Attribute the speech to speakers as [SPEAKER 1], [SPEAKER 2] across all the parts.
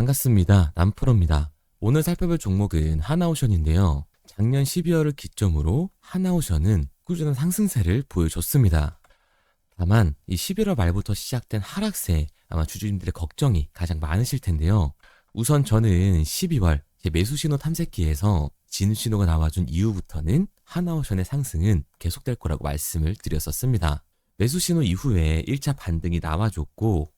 [SPEAKER 1] 반갑습니다. 남프로입니다. 오늘 살펴볼 종목은 하나오션인데요. 작년 12월을 기점으로 하나오션은 꾸준한 상승세를 보여줬습니다. 다만 이 11월 말부터 시작된 하락세에 아마 주주님들의 걱정이 가장 많으실 텐데요. 우선 저는 12월 제 매수신호 탐색기에서 진입신호가 나와준 이후부터는 하나오션의 상승은 계속될 거라고 말씀을 드렸었습니다. 매수신호 이후에 1차 반등이 나와줬고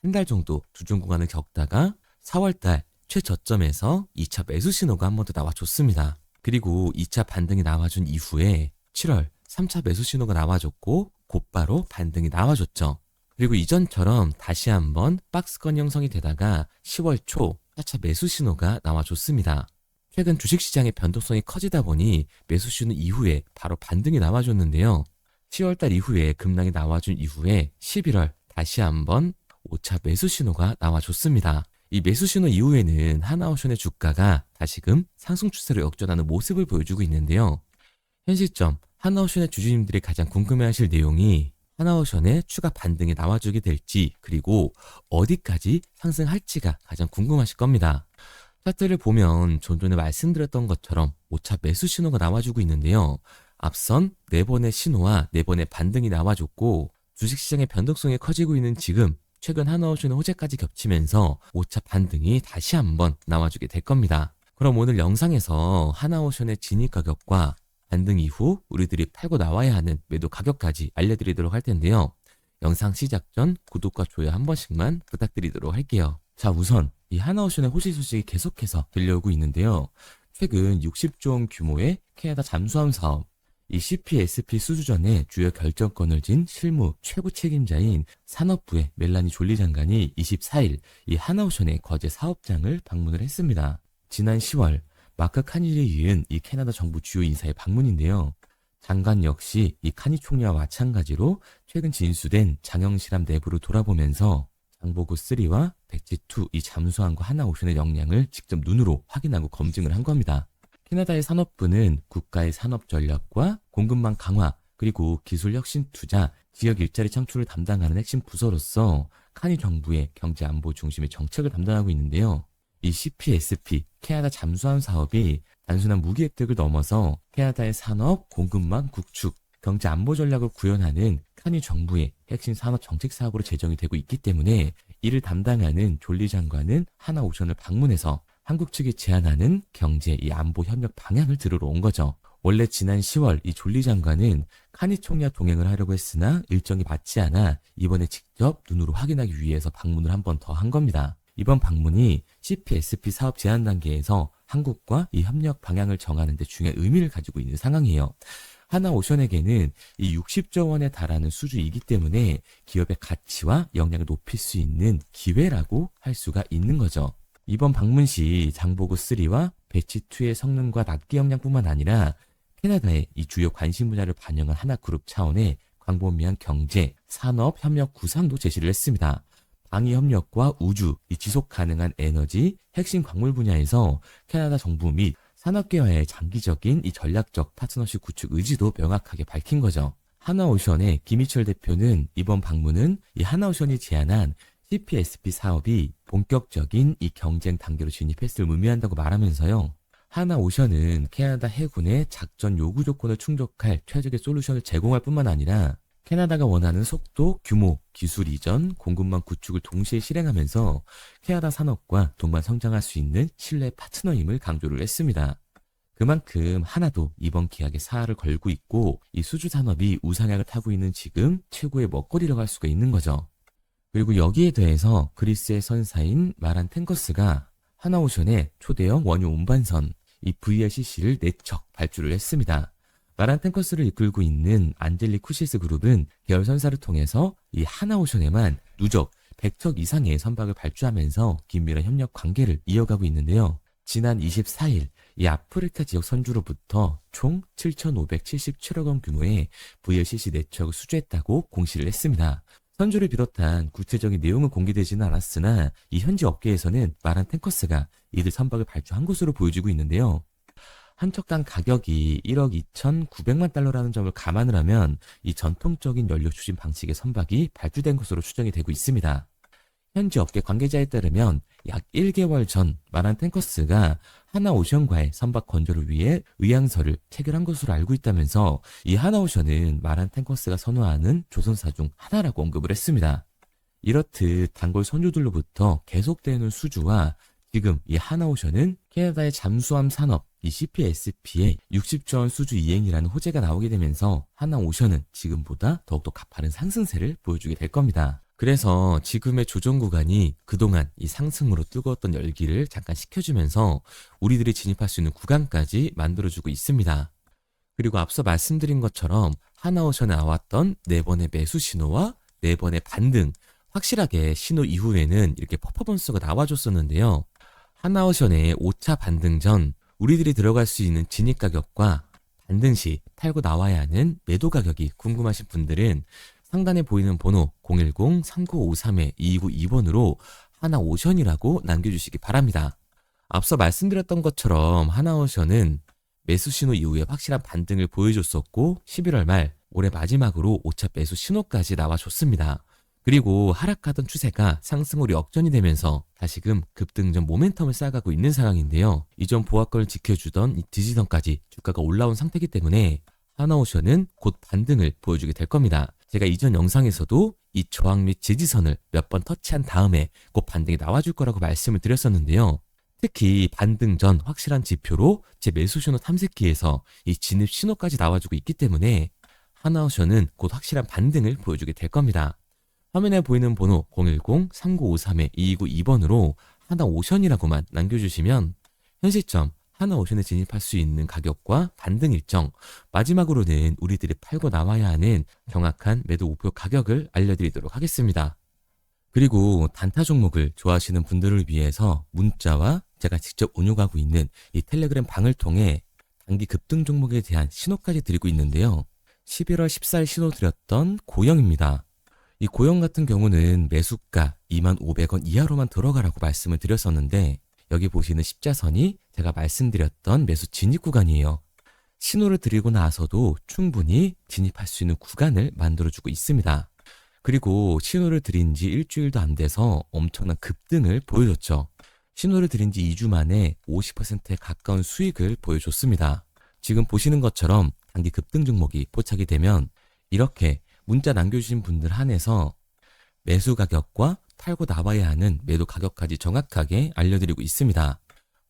[SPEAKER 1] 한 달 정도 두중 구간을 겪다가 4월달 최저점에서 2차 매수 신호가 한 번 더 나와줬습니다. 그리고 2차 반등이 나와준 이후에 7월 3차 매수 신호가 나와줬고 곧바로 반등이 나와줬죠. 그리고 이전처럼 다시 한번 박스권 형성이 되다가 10월 초 4차 매수 신호가 나와줬습니다. 최근 주식시장의 변동성이 커지다 보니 매수 신호 이후에 바로 반등이 나와줬는데요. 10월달 이후에 급락이 나와준 이후에 11월 다시 한번 5차 매수 신호가 나와줬습니다. 이 매수 신호 이후에는 하나오션의 주가가 다시금 상승 추세로 역전하는 모습을 보여주고 있는데요. 현 시점 하나오션의 주주님들이 가장 궁금해하실 내용이 하나오션의 추가 반등이 나와주게 될지 그리고 어디까지 상승할지가 가장 궁금하실 겁니다. 차트를 보면 전전에 말씀드렸던 것처럼 5차 매수 신호가 나와주고 있는데요. 앞선 4번의 신호와 4번의 반등이 나와줬고 주식시장의 변동성이 커지고 있는 지금 최근 하나오션의 호재까지 겹치면서 5차 반등이 다시 한번 나와주게 될 겁니다. 그럼 오늘 영상에서 하나오션의 진입 가격과 반등 이후 우리들이 팔고 나와야 하는 매도 가격까지 알려드리도록 할 텐데요. 영상 시작 전 구독과 좋아요 한 번씩만 부탁드리도록 할게요. 자, 우선 이 하나오션의 호재 소식이 계속해서 들려오고 있는데요. 최근 60조 원 규모의 캐나다 잠수함 사업, 이 CPSP 수주전에 주요 결정권을 쥔 실무 최고 책임자인 산업부의 멜라니 졸리 장관이 24일 이 하나오션의 거제 사업장을 방문을 했습니다. 지난 10월 마크 카니에 이은 이 캐나다 정부 주요 인사의 방문인데요. 장관 역시 이 카니 총리와 마찬가지로 최근 진수된 장영실함 내부를 돌아보면서 장보고 3와 백지2 이 잠수함과 하나오션의 역량을 직접 눈으로 확인하고 검증을 한 겁니다. 캐나다의 산업부는 국가의 산업 전략과 공급망 강화, 그리고 기술 혁신 투자, 지역 일자리 창출을 담당하는 핵심 부서로서 카니 정부의 경제 안보 중심의 정책을 담당하고 있는데요. 이 CPSP, 캐나다 잠수함 사업이 단순한 무기 획득을 넘어서 캐나다의 산업, 공급망 구축, 경제 안보 전략을 구현하는 카니 정부의 핵심 산업 정책 사업으로 제정이 되고 있기 때문에 이를 담당하는 졸리 장관은 하나오션을 방문해서 한국 측이 제안하는 경제 이 안보 협력 방향을 들으러 온 거죠. 원래 지난 10월 이 졸리 장관은 카니 총리와 동행을 하려고 했으나 일정이 맞지 않아 이번에 직접 눈으로 확인하기 위해서 방문을 한 번 더 한 겁니다. 이번 방문이 CPSP 사업 제안 단계에서 한국과 이 협력 방향을 정하는 데 중요한 의미를 가지고 있는 상황이에요. 하나오션에게는 이 60조 원에 달하는 수주이기 때문에 기업의 가치와 역량을 높일 수 있는 기회라고 할 수가 있는 거죠. 이번 방문 시 장보고 3와 배치2의 성능과 납기 역량뿐만 아니라 캐나다의 이 주요 관심 분야를 반영한 하나그룹 차원의 광범위한 경제, 산업 협력 구상도 제시를 했습니다. 방위 협력과 우주, 이 지속 가능한 에너지, 핵심 광물 분야에서 캐나다 정부 및 산업계와의 장기적인 이 전략적 파트너십 구축 의지도 명확하게 밝힌 거죠. 하나오션의 김희철 대표는 이번 방문은 이 하나오션이 제안한 CPSP 사업이 본격적인 이 경쟁 단계로 진입했음을 의미한다고 말하면서요. 하나오션은 캐나다 해군의 작전 요구 조건을 충족할 최적의 솔루션을 제공할 뿐만 아니라 캐나다가 원하는 속도, 규모, 기술 이전, 공급망 구축을 동시에 실행하면서 캐나다 산업과 동반 성장할 수 있는 신뢰 파트너임을 강조를 했습니다. 그만큼 하나도 이번 계약에 사활을 걸고 있고 이 수주 산업이 우상향을 타고 있는 지금 최고의 먹거리라고 할 수가 있는 거죠. 그리고 여기에 대해서 그리스의 선사인 마란 탱커스가 하나오션의 초대형 원유 운반선 이 VLCC를 4척 발주를 했습니다. 마란 탱커스를 이끌고 있는 안젤리 쿠시스 그룹은 계열 선사를 통해서 이 하나오션에만 누적 100척 이상의 선박을 발주하면서 긴밀한 협력 관계를 이어가고 있는데요. 지난 24일 이 아프리카 지역 선주로부터 총 7,577억 원 규모의 VLCC 4척을 수주했다고 공시를 했습니다. 선주를 비롯한 구체적인 내용은 공개되지는 않았으나 이 현지 업계에서는 마란 탱커스가 이들 선박을 발주한 것으로 보여지고 있는데요. 한 척당 가격이 1억 2,900만 달러라는 점을 감안을 하면 이 전통적인 연료 추진 방식의 선박이 발주된 것으로 추정이 되고 있습니다. 현지 업계 관계자에 따르면 약 1개월 전 마란 탱커스가 하나오션과의 선박 건조를 위해 의향서를 체결한 것으로 알고 있다면서 이 하나오션은 마란 탱커스가 선호하는 조선사 중 하나라고 언급을 했습니다. 이렇듯 단골 선주들로부터 계속되는 수주와 지금 이 하나오션은 캐나다의 잠수함 산업 이 CPSP의 60조 원 수주 이행이라는 호재가 나오게 되면서 하나오션은 지금보다 더욱더 가파른 상승세를 보여주게 될 겁니다. 그래서 지금의 조정 구간이 그동안 이 상승으로 뜨거웠던 열기를 잠깐 식혀주면서 우리들이 진입할 수 있는 구간까지 만들어주고 있습니다. 그리고 앞서 말씀드린 것처럼 하나오션에 나왔던 4번의 매수 신호와 4번의 반등, 확실하게 신호 이후에는 이렇게 퍼포먼스가 나와줬었는데요. 하나오션의 5차 반등 전 우리들이 들어갈 수 있는 진입 가격과 반등 시 팔고 나와야 하는 매도 가격이 궁금하신 분들은 상단에 보이는 번호 010-3953-2292번으로 하나오션이라고 남겨주시기 바랍니다. 앞서 말씀드렸던 것처럼 하나오션은 매수 신호 이후에 확실한 반등을 보여줬었고 11월 말 올해 마지막으로 5차 매수 신호까지 나와줬습니다. 그리고 하락하던 추세가 상승으로 역전이 되면서 다시금 급등전 모멘텀을 쌓아가고 있는 상황인데요. 이전 보합권을 지켜주던 이 디지선까지 주가가 올라온 상태이기 때문에 하나오션은 곧 반등을 보여주게 될 겁니다. 제가 이전 영상에서도 이 저항 및 지지선을 몇 번 터치한 다음에 곧 반등이 나와줄 거라고 말씀을 드렸었는데요. 특히 반등 전 확실한 지표로 제 매수 신호 탐색기에서 이 진입 신호까지 나와주고 있기 때문에 하나오션은 곧 확실한 반등을 보여주게 될 겁니다. 화면에 보이는 번호 010-3953-2292번으로 하나오션이라고만 남겨주시면 현 시점 하나오션에 진입할 수 있는 가격과 반등 일정, 마지막으로는 우리들이 팔고 나와야 하는 정확한 매도 목표 가격을 알려드리도록 하겠습니다. 그리고 단타 종목을 좋아하시는 분들을 위해서 문자와 제가 직접 운용하고 있는 이 텔레그램 방을 통해 단기 급등 종목에 대한 신호까지 드리고 있는데요. 11월 14일 신호 드렸던 고영입니다. 이 고영 같은 경우는 매수가 25,000원 이하로만 들어가라고 말씀을 드렸었는데 여기 보시는 십자선이 제가 말씀드렸던 매수 진입 구간이에요. 신호를 드리고 나서도 충분히 진입할 수 있는 구간을 만들어주고 있습니다. 그리고 신호를 드린 지 일주일도 안 돼서 엄청난 급등을 보여줬죠. 신호를 드린 지 2주 만에 50%에 가까운 수익을 보여줬습니다. 지금 보시는 것처럼 단기 급등 종목이 포착이 되면 이렇게 문자 남겨주신 분들 한해서 매수 가격과 팔고 나와야 하는 매도 가격까지 정확하게 알려드리고 있습니다.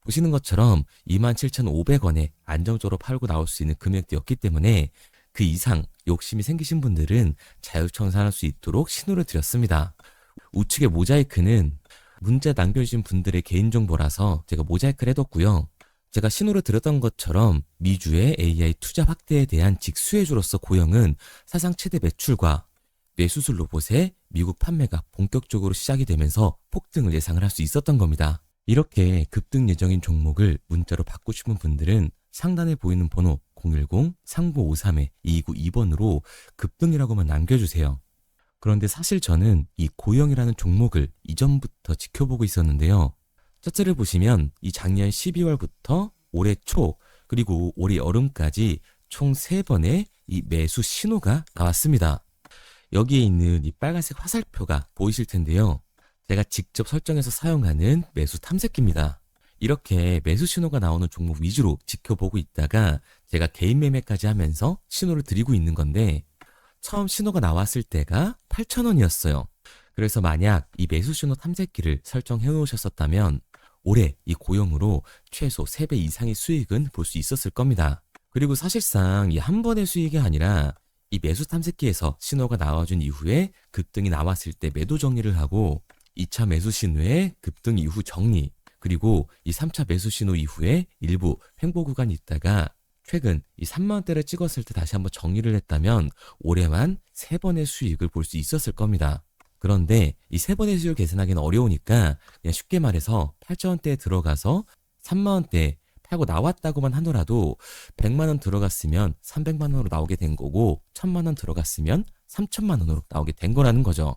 [SPEAKER 1] 보시는 것처럼 27,500원에 안정적으로 팔고 나올 수 있는 금액대였기 때문에 그 이상 욕심이 생기신 분들은 자율청산할 수 있도록 신호를 드렸습니다. 우측의 모자이크는 문자 남겨주신 분들의 개인정보라서 제가 모자이크를 해뒀고요. 제가 신호를 드렸던 것처럼 미주의 AI 투자 확대에 대한 직수혜주로서 고영은 사상 최대 매출과 뇌수술 로봇의 미국 판매가 본격적으로 시작이 되면서 폭등을 예상을 할 수 있었던 겁니다. 이렇게 급등 예정인 종목을 문자로 받고 싶은 분들은 상단에 보이는 번호 010-3953-2292번으로 급등이라고만 남겨주세요. 그런데 사실 저는 이 고영이라는 종목을 이전부터 지켜보고 있었는데요. 차트를 보시면 이 작년 12월부터 올해 초 그리고 올해 여름까지 총 3번의 이 매수 신호가 나왔습니다. 여기에 있는 이 빨간색 화살표가 보이실 텐데요. 제가 직접 설정해서 사용하는 매수 탐색기입니다. 이렇게 매수 신호가 나오는 종목 위주로 지켜보고 있다가 제가 개인 매매까지 하면서 신호를 드리고 있는 건데 처음 신호가 나왔을 때가 8,000원이었어요. 그래서 만약 이 매수 신호 탐색기를 설정해 놓으셨었다면 올해 이 고영으로 최소 3배 이상의 수익은 볼 수 있었을 겁니다. 그리고 사실상 이 한 번의 수익이 아니라 이 매수 탐색기에서 신호가 나와준 이후에 급등이 나왔을 때 매도 정리를 하고 2차 매수 신호의 급등 이후 정리 그리고 이 3차 매수 신호 이후에 일부 횡보 구간이 있다가 최근 이 3만원대를 찍었을 때 다시 한번 정리를 했다면 올해만 3번의 수익을 볼 수 있었을 겁니다. 그런데 이 3번의 수익을 계산하기는 어려우니까 그냥 쉽게 말해서 8,000원대에 들어가서 3만원대 팔고 나왔다고만 하더라도 100만원 들어갔으면 300만원으로 나오게 된 거고 1000만원 들어갔으면 3000만원으로 나오게 된 거라는 거죠.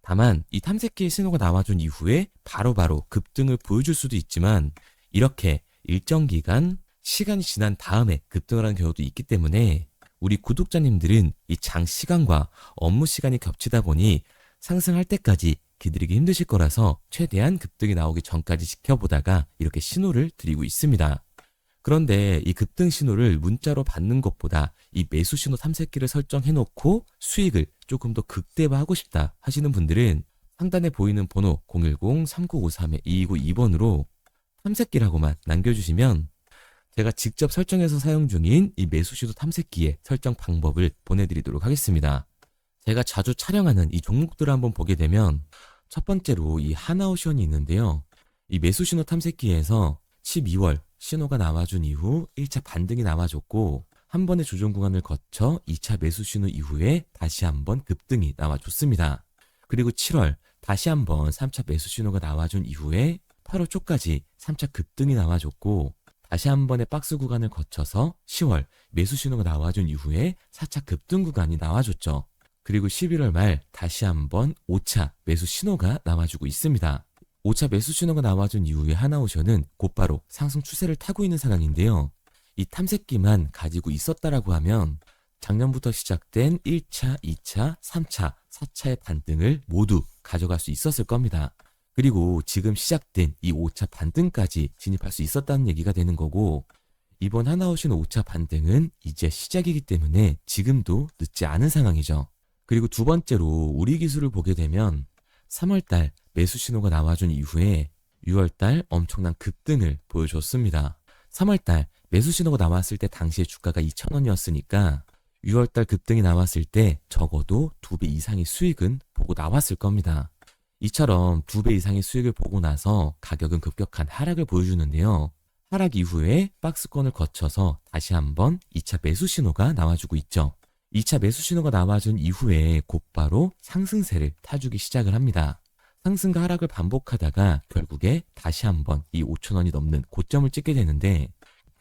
[SPEAKER 1] 다만 이 탐색기의 신호가 나와준 이후에 바로바로 급등을 보여줄 수도 있지만 이렇게 일정 기간 시간이 지난 다음에 급등을 하는 경우도 있기 때문에 우리 구독자님들은 이 장 시간과 업무 시간이 겹치다 보니 상승할 때까지 기다리기 힘드실 거라서 최대한 급등이 나오기 전까지 지켜보다가 이렇게 신호를 드리고 있습니다. 그런데 이 급등 신호를 문자로 받는 것보다 이 매수 신호 탐색기를 설정해 놓고 수익을 조금 더 극대화하고 싶다 하시는 분들은 상단에 보이는 번호 010-3953-2292번으로 탐색기라고만 남겨주시면 제가 직접 설정해서 사용 중인 이 매수 신호 탐색기의 설정 방법을 보내드리도록 하겠습니다. 제가 자주 촬영하는 이 종목들을 한번 보게 되면 첫 번째로 이 하나오션이 있는데요. 이 매수 신호 탐색기에서 12월 신호가 나와준 이후 1차 반등이 나와줬고 한 번의 조정 구간을 거쳐 2차 매수 신호 이후에 다시 한번 급등이 나와줬습니다. 그리고 7월 다시 한번 3차 매수 신호가 나와준 이후에 8월 초까지 3차 급등이 나와줬고 다시 한 번의 박스 구간을 거쳐서 10월 매수 신호가 나와준 이후에 4차 급등 구간이 나와줬죠. 그리고 11월 말 다시 한번 5차 매수 신호가 나와주고 있습니다. 5차 매수 신호가 나와준 이후에 하나오션은 곧바로 상승 추세를 타고 있는 상황인데요. 이 탐색기만 가지고 있었다라고 하면 작년부터 시작된 1차, 2차, 3차, 4차의 반등을 모두 가져갈 수 있었을 겁니다. 그리고 지금 시작된 이 5차 반등까지 진입할 수 있었다는 얘기가 되는 거고 이번 하나오션 5차 반등은 이제 시작이기 때문에 지금도 늦지 않은 상황이죠. 그리고 두 번째로 우리 기술을 보게 되면 3월달 매수 신호가 나와준 이후에 6월달 엄청난 급등을 보여줬습니다. 3월달 매수 신호가 나왔을 때 당시에 주가가 2,000원이었으니까 6월달 급등이 나왔을 때 적어도 2배 이상의 수익은 보고 나왔을 겁니다. 이처럼 2배 이상의 수익을 보고 나서 가격은 급격한 하락을 보여주는데요. 하락 이후에 박스권을 거쳐서 다시 한번 2차 매수 신호가 나와주고 있죠. 2차 매수 신호가 나와준 이후에 곧바로 상승세를 타주기 시작을 합니다. 상승과 하락을 반복하다가 결국에 다시 한번 이 5,000원이 넘는 고점을 찍게 되는데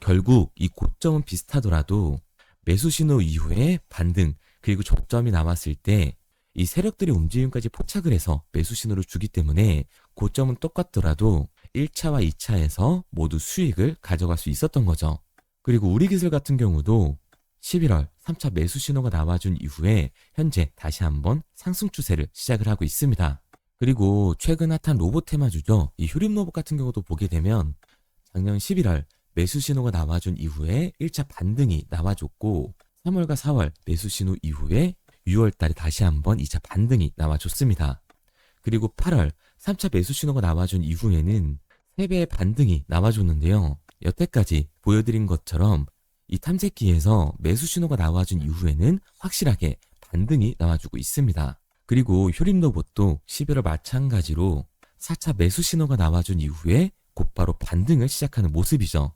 [SPEAKER 1] 결국 이 고점은 비슷하더라도 매수 신호 이후에 반등 그리고 저점이 나왔을 때 이 세력들의 움직임까지 포착을 해서 매수 신호를 주기 때문에 고점은 똑같더라도 1차와 2차에서 모두 수익을 가져갈 수 있었던 거죠. 그리고 우리 기술 같은 경우도 11월 3차 매수 신호가 나와준 이후에 현재 다시 한번 상승 추세를 시작을 하고 있습니다. 그리고 최근 핫한 로봇 테마주죠. 이 효림 로봇 같은 경우도 보게 되면 작년 11월 매수 신호가 나와준 이후에 1차 반등이 나와줬고 3월과 4월 매수 신호 이후에 6월 달에 다시 한번 2차 반등이 나와줬습니다. 그리고 8월 3차 매수 신호가 나와준 이후에는 3배의 반등이 나와줬는데요. 여태까지 보여드린 것처럼 이 탐색기에서 매수 신호가 나와준 이후에는 확실하게 반등이 나와주고 있습니다. 그리고 효림 로봇도 11월 마찬가지로 4차 매수 신호가 나와준 이후에 곧바로 반등을 시작하는 모습이죠.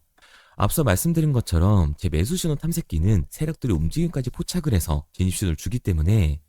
[SPEAKER 1] 앞서 말씀드린 것처럼 제 매수 신호 탐색기는 세력들의 움직임까지 포착을 해서 진입 신호를 주기 때문에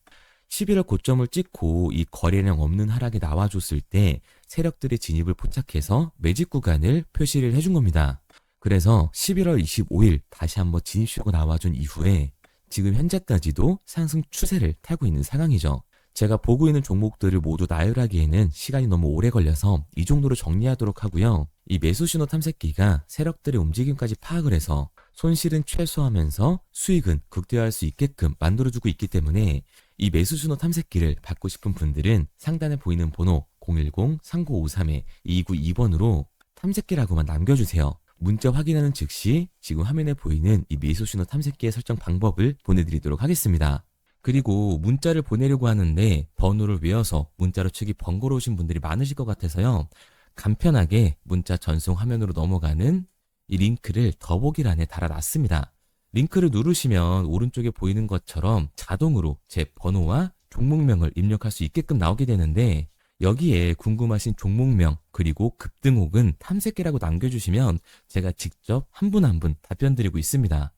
[SPEAKER 1] 11월 고점을 찍고 이 거래량 없는 하락이 나와줬을 때 세력들의 진입을 포착해서 매집 구간을 표시를 해준 겁니다. 그래서 11월 25일 다시 한번 진입 신호가 나와준 이후에 지금 현재까지도 상승 추세를 타고 있는 상황이죠. 제가 보고 있는 종목들을 모두 나열하기에는 시간이 너무 오래 걸려서 이 정도로 정리하도록 하고요. 이 매수 신호 탐색기가 세력들의 움직임까지 파악을 해서 손실은 최소화하면서 수익은 극대화할 수 있게끔 만들어주고 있기 때문에 이 매수 신호 탐색기를 받고 싶은 분들은 상단에 보이는 번호 010-3953-2292번으로 탐색기라고만 남겨주세요. 문자 확인하는 즉시 지금 화면에 보이는 이 매수 신호 탐색기의 설정 방법을 보내드리도록 하겠습니다. 그리고 문자를 보내려고 하는데 번호를 외워서 문자로 치기 번거로우신 분들이 많으실 것 같아서요. 간편하게 문자 전송 화면으로 넘어가는 이 링크를 더보기란에 달아놨습니다. 링크를 누르시면 오른쪽에 보이는 것처럼 자동으로 제 번호와 종목명을 입력할 수 있게끔 나오게 되는데 여기에 궁금하신 종목명 그리고 급등 혹은 탐색기라고 남겨주시면 제가 직접 한 분 한 분 답변 드리고 있습니다.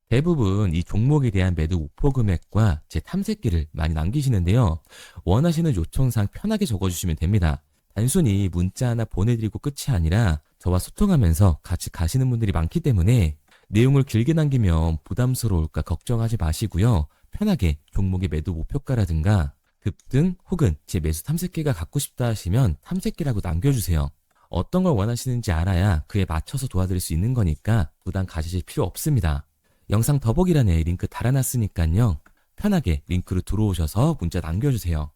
[SPEAKER 1] 대부분 이 종목에 대한 매도 목표 금액과 제 탐색기를 많이 남기시는데요. 원하시는 요청사항 편하게 적어주시면 됩니다. 단순히 문자 하나 보내드리고 끝이 아니라 저와 소통하면서 같이 가시는 분들이 많기 때문에 내용을 길게 남기면 부담스러울까 걱정하지 마시고요. 편하게 종목의 매도 목표가라든가 급등 혹은 제 매수 탐색기가 갖고 싶다 하시면 탐색기라고 남겨주세요. 어떤 걸 원하시는지 알아야 그에 맞춰서 도와드릴 수 있는 거니까 부담 가지실 필요 없습니다. 영상 더보기란에 링크 달아놨으니까요. 편하게 링크로 들어오셔서 문자 남겨주세요.